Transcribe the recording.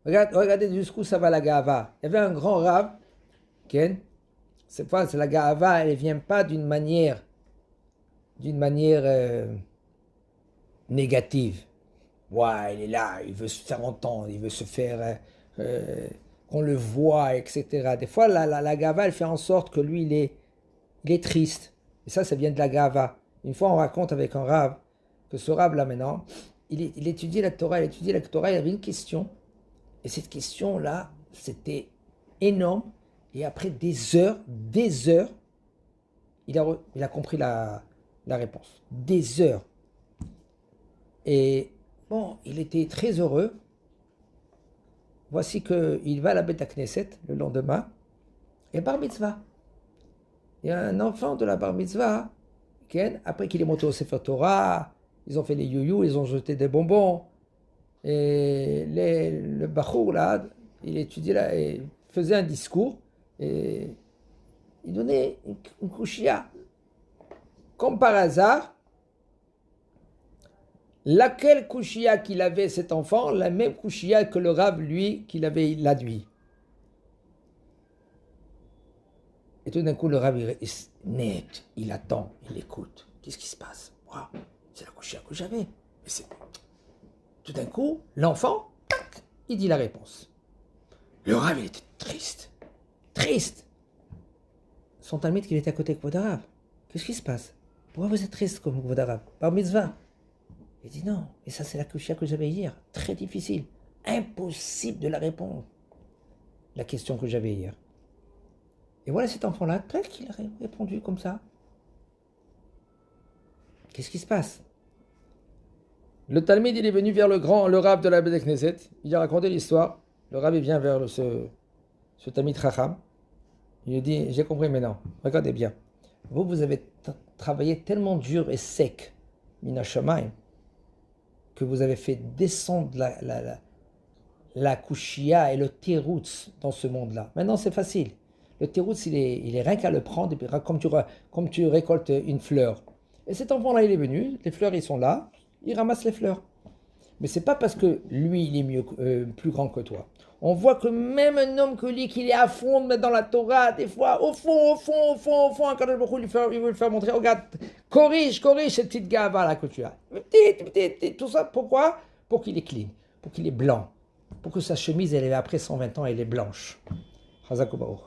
Regardez jusqu'où ça va la Gava. Il y avait un grand Rav, Ken. Cette fois, c'est la Gava, elle ne vient pas d'une manière négative. Ouais, il est là, il veut se faire entendre, il veut se faire qu'on le voit, etc. Des fois, la Gava, elle fait en sorte que lui, il est triste. Et ça vient de la Gava. Une fois, on raconte avec un Rav que ce Rav là maintenant, il étudiait la Torah, il avait une question. Et cette question-là, c'était énorme. Et après des heures, il a compris la réponse. Des heures. Et bon, il était très heureux. Voici qu'il va à la Beth Knesset le lendemain. Et bar mitzvah. Il y a un enfant de la bar mitzvah, Ken, après qu'il est monté au Sefer Torah, ils ont fait les youyou, ils ont jeté des bonbons. Et le Bachour, là, il étudiait là, et faisait un discours. Et il donnait une kouchia. Comme par hasard, laquelle kouchia qu'il avait cet enfant, la même kouchia que le Rav, lui, qu'il avait la nuit. Et tout d'un coup, le Rav, net, il attend, il écoute. Qu'est-ce qui se passe? Wow, c'est la kouchia que j'avais. Tout d'un coup, l'enfant, tac, il dit la réponse. Le Rav, il était triste. Triste. Son talmide qu'il était à côté de Kvodarav. Qu'est-ce qui se passe? Pourquoi vous êtes triste comme Kvodarav? Par mitzvah. Il dit non, et ça c'est la kouchia que j'avais hier. Très difficile. Impossible de la répondre. La question que j'avais hier. Et voilà cet enfant-là, tel qu'il a répondu comme ça. Qu'est-ce qui se passe? Le Talmud, il est venu vers le Rav de la Beth Knesset. Il a raconté l'histoire. Le Rav, il vient vers ce Talmid Chacham. Il lui dit, j'ai compris maintenant. Regardez bien. Vous avez travaillé tellement dur et sec, Mina Shamayim, que vous avez fait descendre la kouchia et le teroutz dans ce monde-là. Maintenant, c'est facile. Le teroutz, il est rien qu'à le prendre, et puis, comme tu récoltes une fleur. Et cet enfant-là, il est venu, les fleurs, ils sont là, il ramasse les fleurs. Mais c'est pas parce que lui, il est plus grand que toi. On voit que même un homme que lui, qu'il est à fond dans la Torah, des fois, au fond, quand il veut le faire montrer, regarde, corrige cette petite gava là que tu as. Tout ça, pourquoi? Pour qu'il est clean, pour qu'il est blanc, pour que sa chemise, elle est après 120 ans, elle est blanche. Chazak Baruch.